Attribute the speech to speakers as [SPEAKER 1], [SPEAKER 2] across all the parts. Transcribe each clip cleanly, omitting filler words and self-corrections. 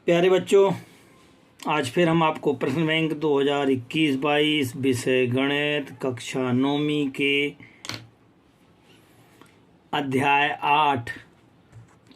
[SPEAKER 1] प्यारे बच्चों, आज फिर हम आपको प्रश्न बैंक 2021-22 विषय गणित कक्षा 9वीं के अध्याय 8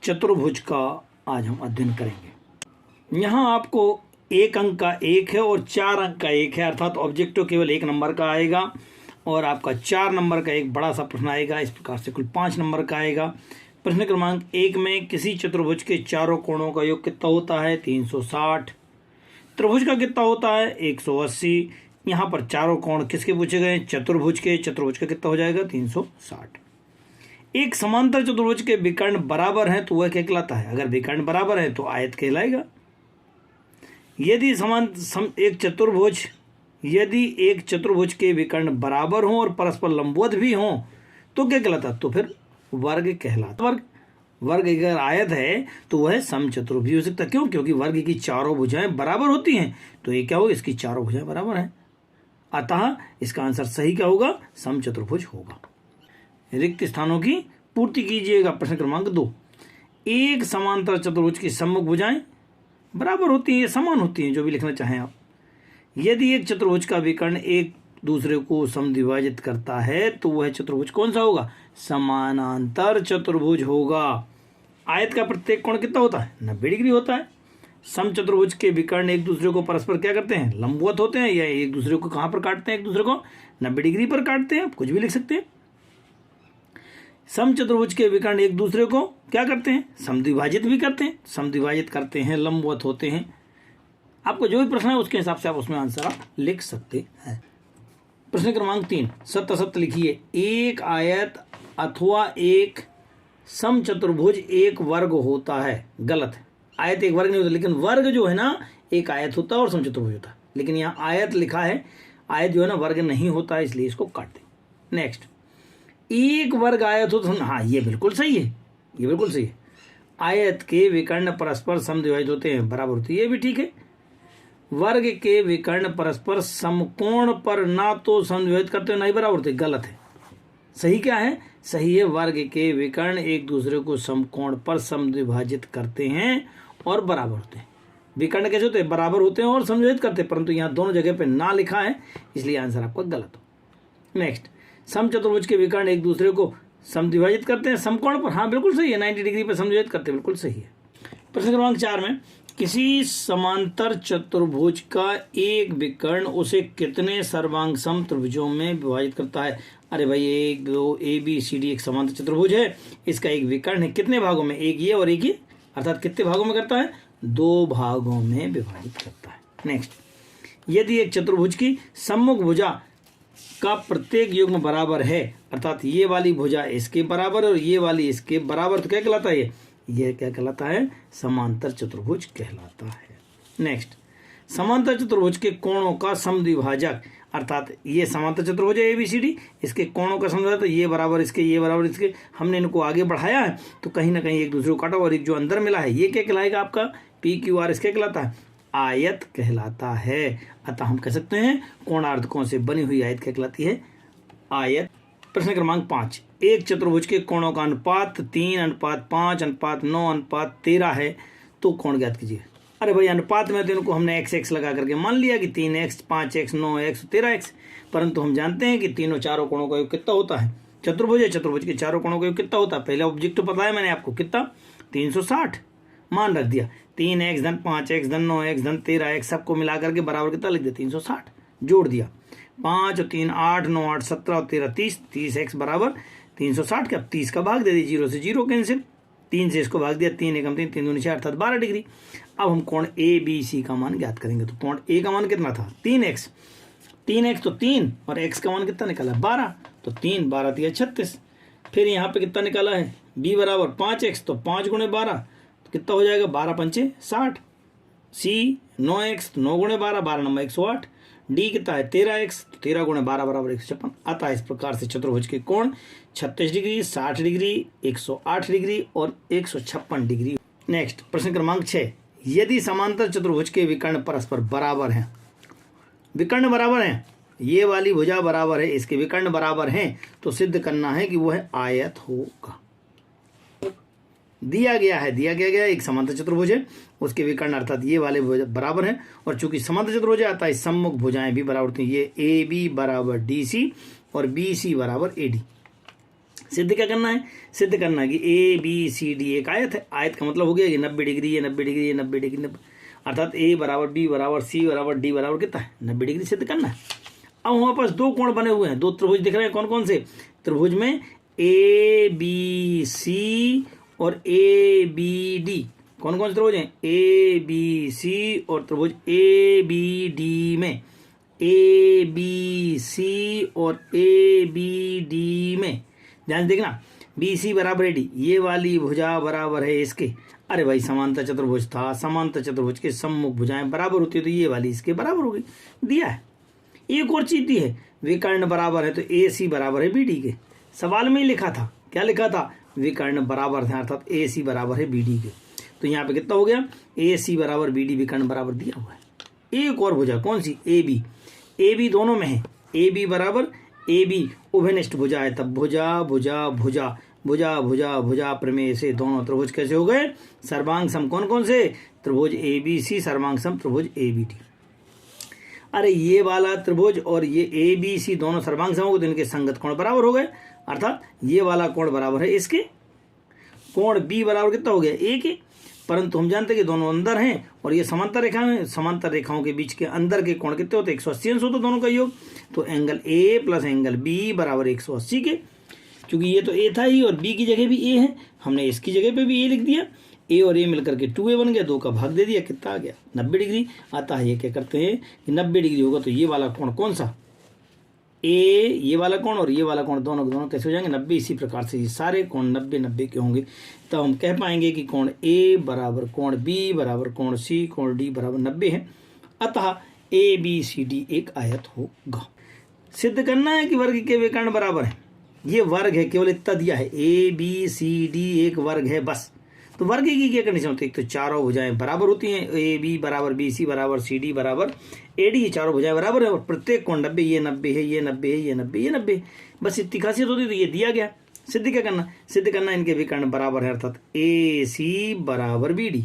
[SPEAKER 1] चतुर्भुज का आज हम अध्ययन करेंगे। यहाँ आपको 1 अंक का 1 है और 4 अंक का 1 है, अर्थात ऑब्जेक्टिव केवल 1 नंबर का आएगा और आपका 4 नंबर का एक बड़ा सा प्रश्न आएगा। इस प्रकार से कुल 5 नंबर का आएगा। प्रश्न क्रमांक 1 में किसी चतुर्भुज के चारों कोणों का योग कितना होता है? 360। त्रिभुज का कितना होता है? 180। यहाँ पर चारों कोण किसके पूछे गए? चतुर्भुज के। चतुर्भुज का कितना हो जाएगा? 360। एक समांतर चतुर्भुज के विकर्ण बराबर हैं तो वह क्या कहलाता है? अगर विकर्ण बराबर है तो आयत कहलाएगा। यदि एक चतुर्भुज के विकर्ण बराबर हों और परस्पर लंबवत भी हों तो क्या कहलाता? तो फिर वर्ग कहलाता। वर्ग अगर आयत है तो वह समचतुर्भुज भी हो सकता है। क्यों? क्योंकि वर्ग की चारों भुजाएं बराबर होती हैं, तो ये क्या होगा? इसकी चारों भुजाएं बराबर हैं, अतः इसका आंसर सही क्या होगा? समचतुर्भुज होगा। रिक्त स्थानों की पूर्ति कीजिएगा। प्रश्न क्रमांक 2, एक समांतर चतुर्भुज की सम्मुख भुजाएं बराबर होती हैं, समान होती हैं, जो भी लिखना चाहें आप। यदि एक चतुर्भुज का विकर्ण एक दूसरे को समद्विभाजित करता है तो वह चतुर्भुज कौन सा होगा? समानांतर चतुर्भुज होगा। आयत का प्रत्येक कोण कितना होता है? 90 डिग्री होता है। समचतुर्भुज के विकर्ण एक दूसरे को परस्पर क्या करते हैं? लंबवत होते हैं, या एक दूसरे को कहां पर काटते हैं? एक दूसरे को 90 डिग्री पर काटते हैं। कुछ भी लिख सकते हैं। समचतुर्भुज के विकर्ण एक दूसरे को क्या करते हैं? समद्विभाजित भी करते हैं। समद्विभाजित करते हैं, लंबवत होते हैं। आपको जो भी प्रश्न है उसके हिसाब से आप उसमें आंसर आप लिख सकते हैं। प्रश्न क्रमांक 3, सत्य सत्य लिखिए। एक आयत अथवा एक समचतुर्भुज एक वर्ग होता है। गलत है। आयत एक वर्ग नहीं होता, लेकिन वर्ग जो है ना एक आयत होता है और समचतुर्भुज होता है। लेकिन यहाँ आयत लिखा है, आयत जो है ना वर्ग नहीं होता है, इसलिए इसको काट दें। नेक्स्ट, एक वर्ग आयत हो तो हाँ, ये बिल्कुल सही है, ये बिल्कुल सही है। आयत के विकर्ण परस्पर समद्विभाजित होते हैं, बराबर होते हैं, ये भी ठीक है। वर्ग के विकर्ण परस्पर समकोण पर ना तो समद्विभाजित करते हैं ना ही बराबर होते हैं, गलत है। सही क्या है? सही है, वर्ग के विकर्ण एक दूसरे को समकोण पर समद्विभाजित करते हैं और बराबर होते हैं। विकर्ण कैसे होते हैं? बराबर होते हैं और समद्विभाजित करते हैं, परंतु यहाँ दोनों जगह पे ना लिखा है, इसलिए आंसर आपका गलत हो। नेक्स्ट, समचतुर्भुज के विकर्ण एक दूसरे को समद्विभाजित करते हैं समकोण पर। हाँ, बिल्कुल सही है, 90 डिग्री पर समद्विभाजित करते हैं, बिल्कुल सही है। प्रश्न क्रमांक 4 में किसी समांतर चतुर्भुज का एक विकर्ण उसे कितने सर्वांग सम त्रिभुजों में विभाजित करता है? अरे भाई, 1 2 ABCD एक समांतर चतुर्भुज है, इसका एक विकर्ण है, कितने भागों में? एक ये और एक ये, अर्थात कितने भागों में करता है? 2 भागों में विभाजित करता है। नेक्स्ट, यदि एक चतुर्भुज की सम्मुख भुजा का प्रत्येक युग्म बराबर है, अर्थात ये वाली भुजा इसके बराबर और ये वाली इसके बराबर, तो क्या कहलाता है? ये क्या कहलाता है? समांतर चतुर्भुज कहलाता है। नेक्स्ट, समांतर चतुर्भुज के कोणों का समद्विभाजक, अर्थात ये समांतर चतुर्भुज है ABCD, इसके कोणों का समद्विभाजक, तो ये बराबर इसके, ये बराबर इसके, हमने इनको आगे बढ़ाया है तो कहीं ना कहीं एक दूसरे को काटा और एक जो अंदर मिला है ये क्या कहलाएगा? आपका PQR इसके कहलाता है, आयत कहलाता है। अतः हम कह सकते हैं कोणार्धकों से बनी हुई आयत क्या कहलाती है? आयत। प्रश्न क्रमांक 5, एक चतुर्भुज के कोणों का अनुपात 3:5:9:13 है, तो कोण ज्ञात कीजिए। अरे भाई, अनुपात में तो इनको हमने x लगा करके मान लिया कि 3x 5x 9x 13x, परंतु हम जानते हैं कि तीनों चारों कोणों का योग कितना होता है? चतुर्भुज है, चतुर्भुज के चारों कोणों का योग कितना होता है? पहले ऑब्जेक्ट पता है मैंने आपको, कितना? 360 मान रख दिया। 3x धन 5x धन 9x धन 13x सबको मिला करके बराबर कितना लिख दिया? 360। जोड़ दिया, 5 और 3 8 9 8 17 और 13 30, 30x बराबर 360 के। अब 30 का भाग दे दी, 0 से 0 कैंसिल, 3 से इसको भाग दिया, 3 एकम 3 3 दूनी 6 अर्थात 12 डिग्री। अब हम कोण ABC का मान ज्ञात करेंगे। तो कोण A का मान कितना था? 3x। 3x तो 3 और x का मान कितना निकाला? 12। तो 3 12 3 36। फिर यहाँ पे कितना निकाला है? B बराबर 5x, तो 5 गुणे 12 तो कितना हो जाएगा? 12 पंचे 60। C 9x, 9 गुणे 12 12 नंबर 108। D कितना है? 13x, तो 13 गुणे 12 बराबर 156। अतः इस प्रकार से चतुर्भुज के कोण 36 डिग्री 60 डिग्री 108 डिग्री और 156 डिग्री। नेक्स्ट, प्रश्न क्रमांक 6, यदि समांतर चतुर्भुज के विकर्ण परस्पर बराबर हैं, विकर्ण बराबर हैं, ये वाली भुजा बराबर है, इसके विकर्ण बराबर हैं, तो सिद्ध करना है कि वह आयत होगा। दिया गया एक समांतर चतुर्भुज है, उसके विकर्ण अर्थात ये वाले बराबर हैं, और चूंकि समांतर चतुर्भुज आता है सम्मुख भुजाएं भी बराबर होती हैं। ये ए बी बराबर डी सी और बी सी बराबर ए डी। सिद्ध क्या करना है? सिद्ध करना है कि ए बी सी डी एक आयत है। आयत का मतलब हो गया कि 90 डिग्री, ये 90 डिग्री, ये 90 डिग्री, अर्थात ए बराबर बी बराबर सी बराबर डी बराबर कितना है? 90 डिग्री सिद्ध करना है। अब हमारे पास दो कोण बने हुए हैं, दो त्रिभुज दिख रहे हैं। कौन कौन से? त्रिभुज में ए बी सी और ए बी डी। कौन कौन से त्रिभुज हैं? ए बी सी और त्रिभुज ए बी डी में ए बी सी और ए बी डी में ध्यान देखना, बी सी बराबर ए डी, ये वाली भुजा बराबर है इसके। अरे भाई समांतर चतुर्भुज था, समांतर चतुर्भुज के सम्मुख भुजाएं बराबर होती है, तो ये वाली इसके बराबर हो गई। दिया है। एक और चीज दी है, विकर्ण बराबर है, तो ए सी बराबर है बी डी के। सवाल में ही लिखा था, क्या लिखा था? विकर्ण बराबर थे, अर्थात ए सी बराबर है बी डी के। तो यहाँ पे कितना हो गया? ए सी बराबर बी डी, विकर्ण बराबर दिया हुआ है। एक और भुजा, कौन सी? A B. ए बी दोनों में है, ए बी बराबर ए बी उभयनिष्ठ भुजा है, तब भुजा भुजा भुजा भुजा भुजा भुजा प्रमेय से दोनों त्रिभुज कैसे हो गए? सर्वांग सम। कौन कौन से? त्रिभुज ए बी सी सर्वांग सम त्रिभुज ए बी डी। अरे ये वाला त्रिभुज और ये ए बी सी दोनों सर्वांग सम हो गए, तो इनके संगत कोण बराबर हो गए, अर्थात ये वाला कोण बराबर है इसके। कोण बी बराबर कितना हो गया? एक है, परंतु हम जानते हैं कि दोनों अंदर हैं और ये समांतर रेखा है, समांतर रेखाओं के बीच के अंदर के कोण कितने होते हैं? 180 अंश होते दोनों का योग। तो angle A plus angle B बराबर 180 के। क्योंकि ये तो ए था ही और बी की जगह भी ए है, हमने इसकी जगह पे भी ए लिख दिया। ए और ए मिलकर के 2a बन गया, 2 का भाग दे दिया, कितना आ गया? 90 डिग्री आता है। ये क्या करते हैं कि 90 डिग्री होगा तो ये वाला कोण कौन सा? ए, ये वाला कोण और ये वाला कोण दोनों दोनों कैसे हो जाएंगे? 90। इसी प्रकार से ये सारे कोण 90 के होंगे, तो हम कह पाएंगे कि कोण ए बराबर कोण बी बराबर कोण सी कोण डी बराबर 90 है। अतः ए बी सी डी एक आयत होगा। सिद्ध करना है कि वर्ग के विकर्ण बराबर है। ये वर्ग है, केवल इतना दिया है, ए बी सी डी एक वर्ग है बस। तो वर्ग की क्या कंडीशन होती है? एक तो चारों भुजाएं बराबर होती हैं, ए बी बराबर बी सी बराबर सी डी बराबर ए डी, ये चारों भुजाएं बराबर है और प्रत्येक कोण 90, ये 90 है, ये 90 है, ये 90, ये 90। बस इतनी खासियत होती है। तो ये दिया गया। सिद्ध क्या करना? सिद्ध करना इनके विकर्ण बराबर है, अर्थात ए सी बराबर बी डी।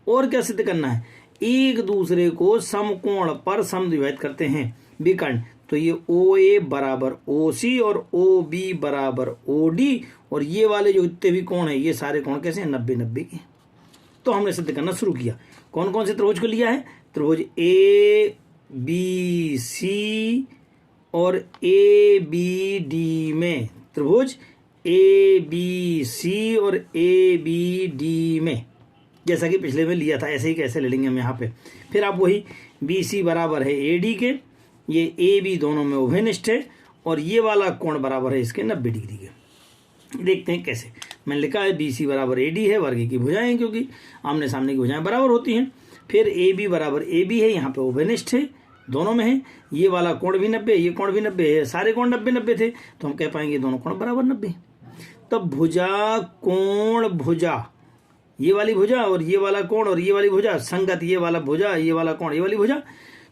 [SPEAKER 1] और क्या सिद्ध करना है? एक दूसरे को समकोण पर समद्विभाजित करते हैं विकर्ण। तो ये ओ ए बराबर ओ सी और ओ बी बराबर ओ डी, और ये वाले जो इतने भी कोण हैं ये सारे कोण कैसे हैं? 90 के। तो हमने सिद्ध करना शुरू किया। कौन कौन से त्रिभुज को लिया है? त्रिभुज ए बी सी और ए बी डी में, त्रिभुज ए बी सी और ए बी डी में, जैसा कि पिछले में लिया था ऐसे ही कैसे ले लेंगे हम यहाँ पे। फिर आप वही बी सी बराबर है ए डी के, ये ए बी दोनों में उभयनिष्ठ है और ये वाला कोण बराबर है इसके 90 डिग्री के। देखते हैं कैसे। मैंने लिखा है बी सी बराबर ए डी है, वर्ग की भुजाएं, क्योंकि आमने सामने की भुजाएं बराबर होती हैं। फिर ए बी बराबर ए बी है, यहाँ पे उभयनिष्ठ है, दोनों में है। ये वाला कोण भी 90, ये कोण भी 90 है, सारे कोण 90 थे, तो हम कह पाएंगे दोनों कोण बराबर 90। तब भुजा कोण भुजा, ये वाली भुजा और ये वाला कोण और ये वाली भुजा संगत, ये वाला भुजा ये वाला कोण ये वाली भुजा,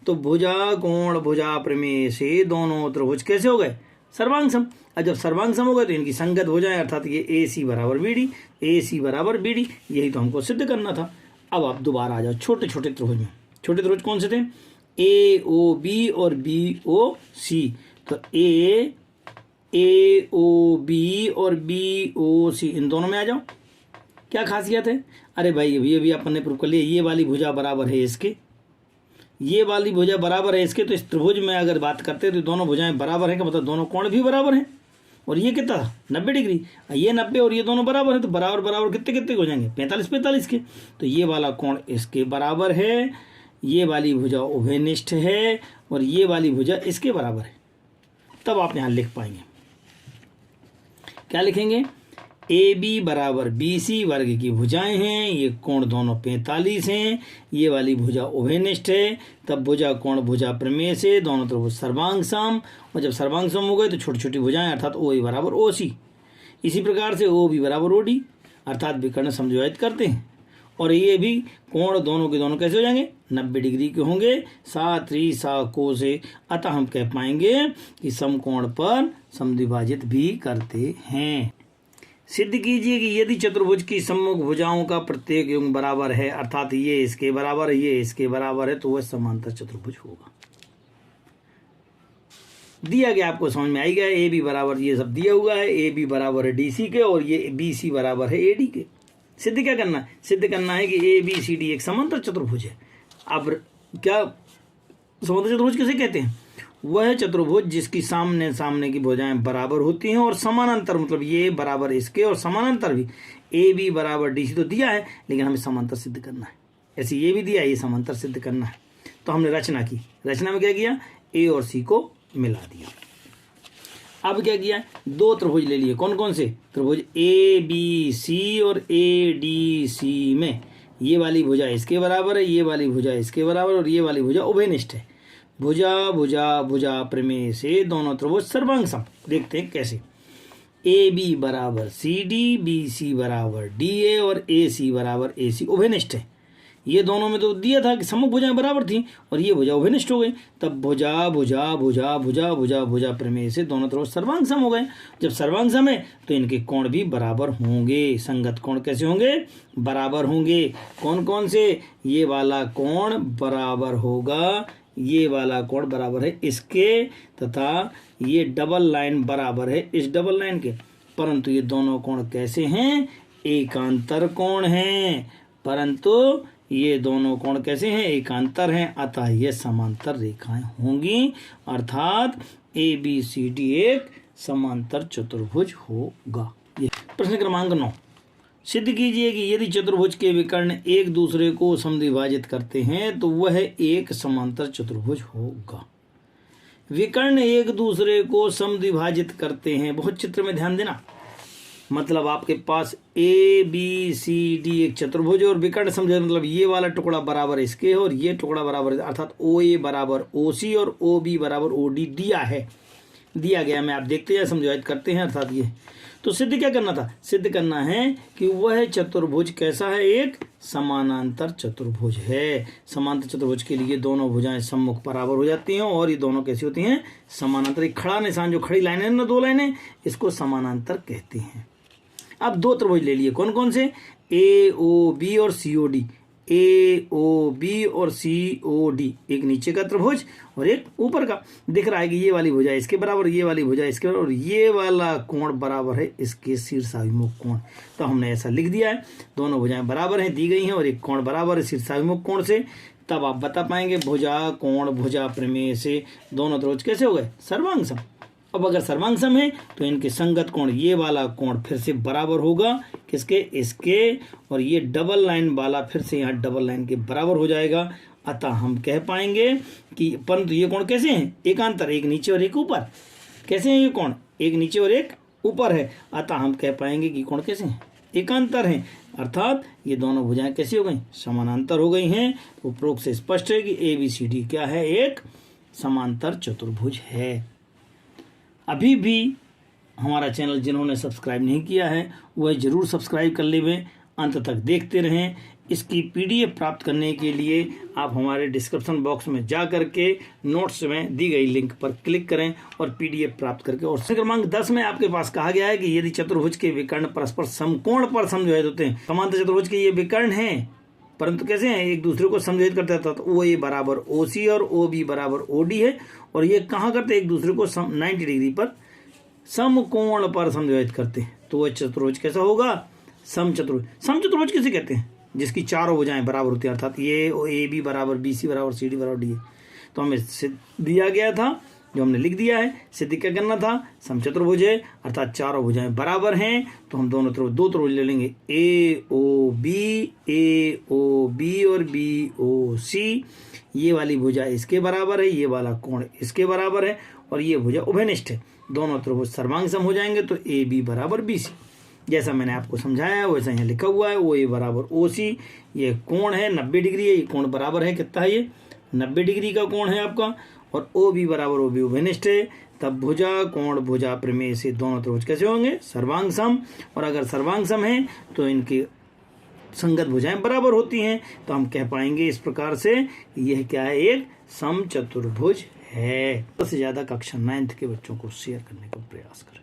[SPEAKER 1] तो भुजा कोण भुजा प्रमेय से दोनों त्रिभुज कैसे हो गए? सर्वांग सम। और जब सर्वांग सम हो गए तो इनकी संगत हो जाए, अर्थात ये ए सी बराबर बी डी, ए सी बराबर बी डी, यही तो हमको सिद्ध करना था। अब आप दोबारा आ जाओ छोटे छोटे त्रिभुज में। छोटे त्रिभुज कौन से थे? ए ओ बी और बी ओ सी। तो ए ओ बी और बी ओ सी, इन दोनों में आ जाओ। क्या खासियत है? अरे भाई अभी अपन ने प्रूव कर लिया, ये वाली भुजा बराबर है इसके, ये वाली भुजा बराबर है इसके। तो इस त्रिभुज में अगर बात करते हैं तो दोनों भुजाएं बराबर हैं, का मतलब दोनों कोण भी बराबर हैं। और ये कितना था? 90 डिग्री। ये 90 और ये दोनों बराबर है, तो बराबर बराबर कितने कितने हो जाएंगे? 45 के। तो ये वाला कोण इसके बराबर है, ये वाली भुजा उभयनिष्ठ है और ये वाली भुजा इसके बराबर है। तब आप यहाँ लिख पाएंगे, क्या लिखेंगे? ए बी बराबर बी सी वर्ग की भुजाएं हैं, ये कोण दोनों 45 हैं, ये वाली भुजा उभयनिष्ठ है। तब भुजा कोण भुजा प्रमेय से दोनों त्रिभुज सर्वांग सम, और जब सर्वांग सम हो गए तो छोटी छोटी भुजाएं, अर्थात ओ ए बराबर ओ सी। इसी प्रकार से ओ बी बराबर ओ डी, अर्थात विकर्ण समद्विभाजित करते हैं। और ये भी कोण दोनों के दोनों कैसे हो जाएंगे? 90 डिग्री के होंगे, साथ ही साको से। अतः हम कह पाएंगे कि समकोण पर समद्विभाजित भी करते हैं। सिद्ध कीजिए कि यदि चतुर्भुज की सम्मुख भुजाओं का प्रत्येक युग्म बराबर है, अर्थात ये इसके बराबर है, ये इसके बराबर है, तो वह समांतर चतुर्भुज होगा। दिया गया, आपको समझ में आई गया। ए बी बराबर, ये सब दिया हुआ है, ए बी बराबर है डी सी के और ये बी सी बराबर है ए डी के। सिद्ध क्या करना है? सिद्ध करना है कि ए बी सी डी एक समांतर चतुर्भुज है। अब क्या समांतर चतुर्भुज किसे कहते हैं? वह चतुर्भुज जिसकी सामने सामने की भुजाएं बराबर होती हैं और समानांतर, मतलब ये बराबर इसके और समानांतर भी। ए बी बराबर डी सी तो दिया है, लेकिन हमें समांतर सिद्ध करना है। ऐसे ये भी दिया है, ये समांतर सिद्ध करना है। तो हमने रचना की, रचना में क्या किया? ए और सी को मिला दिया। अब क्या किया? दो त्रिभुज ले लिए। कौन कौन से? त्रिभुज ए बी सी और ए डी सी में ये वाली भुजा इसके बराबर है, ये वाली भुजा इसके बराबर और ये वाली भुजा उभयनिष्ठ है। भुजा भुजा भुजा प्रमेय से दोनों त्रिभुज सर्वांग सम। देखते हैं कैसे। ए बी बराबर सी डी, बी सी बराबर डी ए और ए सी बराबर ए सी उभयनिष्ठ है। ये दोनों में तो दिया था कि सम्मुख भुजाएं बराबर थी और ये भुजा उभयनिष्ठ हो गई। तब भुजा भुजा भुजा भुजा भुजा भुजा प्रमेय से दोनों त्रिभुज सर्वांग सम हो गए। जब सर्वांग सम है तो इनके कोण भी बराबर होंगे। संगत कोण कैसे होंगे? बराबर होंगे। कौन कौन से? ये वाला कोण बराबर होगा, ये वाला कोण बराबर है इसके, तथा ये डबल लाइन बराबर है इस डबल लाइन के। परंतु ये दोनों कोण कैसे हैं? एकांतर कोण हैं। परंतु ये दोनों कोण कैसे हैं? एकांतर हैं। अतः ये समांतर रेखाएं होंगी, अर्थात ए बी सी डी एक समांतर चतुर्भुज होगा। ये प्रश्न क्रमांक 9। सिद्ध कीजिए कि यदि चतुर्भुज के विकर्ण एक दूसरे को समद्विभाजित करते हैं तो वह एक समांतर चतुर्भुज होगा। विकर्ण एक दूसरे को समद्विभाजित करते हैं। बहुत चित्र में ध्यान देना। मतलब आपके पास ए बी सी डी एक चतुर्भुज और विकर्ण समझे, मतलब ये वाला टुकड़ा बराबर इसके और ये टुकड़ा बराबर, अर्थात ओ ए बराबर ओ सी और ओ बी बराबर ओ डी दिया है, दिया गया। मैं आप देखते हैं, समझाइत करते हैं, अर्थात ये। तो सिद्ध क्या करना था? सिद्ध करना है कि वह चतुर्भुज कैसा है? एक समानांतर चतुर्भुज है। समांतर चतुर्भुज के लिए दोनों भुजाएं सम्मुख बराबर हो जाती हैं और ये दोनों कैसी होती हैं? समानांतर। एक खड़ा निशान, जो खड़ी लाइन है ना, दो लाइनें, इसको समानांतर कहते हैं। अब दो त्रिभुज ले लिए। कौन कौन से? ए ओ बी और सी ओ डी। ए ओ बी और सी ओ डी, एक नीचे का त्रिभुज और एक ऊपर का। दिख रहा है कि ये वाली भुजा इसके बराबर, ये वाली भुजा इसके बराबर और ये वाला कोण बराबर है इसके शीर्षाभिमुख कोण। तो हमने ऐसा लिख दिया है, दोनों भुजाएं बराबर हैं, दी गई हैं, और एक कोण बराबर है शीर्षाभिमुख कोण से। तब आप बता पाएंगे भुजा कोण भुजा प्रमेय से दोनों त्रिभुज कैसे हो गए? सर्वांग सम। अब अगर सर्वांग सम है तो इनके संगत कोण, ये वाला कोण फिर से बराबर होगा किसके? इसके। और ये डबल लाइन वाला फिर से यहाँ डबल लाइन के बराबर हो जाएगा। अतः हम कह पाएंगे कि, परंतु ये कोण कैसे हैं? एकांतर, एक नीचे और एक ऊपर। कैसे हैं ये कोण? एक नीचे और एक ऊपर है। अतः हम कह पाएंगे कि कोण कैसे हैं? एकांतर हैं। अर्थात ये दोनों भुजाएं कैसी हो गई? समानांतर हो गई हैं। उपरोक्त से स्पष्ट है कि ए बी सी डी क्या है? एक समांतर चतुर्भुज है। अभी भी हमारा चैनल जिन्होंने सब्सक्राइब नहीं किया है वह जरूर सब्सक्राइब कर लेवें, अंत तक देखते रहें। इसकी पीडीएफ प्राप्त करने के लिए आप हमारे डिस्क्रिप्शन बॉक्स में जा करके नोट्स में दी गई लिंक पर क्लिक करें और पीडीएफ प्राप्त करके। और क्रमांक 10 में आपके पास कहा गया है कि यदि चतुर्भुज के विकर्ण परस्पर समकोण पर समद्विभाजित होते हैं। समांतर चतुर्भुज के ये विकर्ण हैं, परंतु कैसे हैं? एक दूसरे को समद्विभाजित करते हैं। तो ओ ए बराबर ओ सी और ओ बी बराबर ओ डी है। और ये कहाँ करते हैं? एक दूसरे को 90 डिग्री पर समकोण पर समद्विभाजित करते हैं। तो वह चतुर्भुज कैसा होगा? समचतुर्भुज। समचतुर्भुज किसे कहते हैं? जिसकी चारों भुजाएं बराबर होती है, अर्थात ये ए बी बराबर बी सी बराबर सी डी बराबर डी है। तो हमें सिद्ध दिया गया था, जो हमने लिख दिया है। सिद्ध क्या करना था? समचतुर्भुज है, अर्थात चारों भुजाएं बराबर हैं। तो हम दोनों त्रिभुज, दो त्रिभुज ले लेंगे, ए ओ बी और बी ओ सी। ये वाली भुजा इसके बराबर है, ये वाला कोण इसके बराबर है और ये भुजा उभयनिष्ठ है। दोनों त्रिभुज सर्वांग सम हो जाएंगे। तो ए बी बराबर बी सी, जैसा मैंने आपको समझाया है वैसा यहाँ लिखा हुआ है। ओ ए बराबर ओ सी, ये कोण है 90 डिग्री है। ये कोण बराबर है कितना है? ये 90 डिग्री का कोण है आपका। और ओ बी बराबर ओ बी उभयनिष्ठ है। तब भुजा कोण भुजा प्रमेय से दोनों त्रिभुज कैसे होंगे? सर्वांग सम। और अगर सर्वांग सम है तो इनकी संगत भुजाएं बराबर होती हैं। तो हम कह पाएंगे इस प्रकार से यह क्या है? एक समचतुर्भुज है। सबसे ज्यादा कक्षा 9th के बच्चों को शेयर करने का प्रयास करें।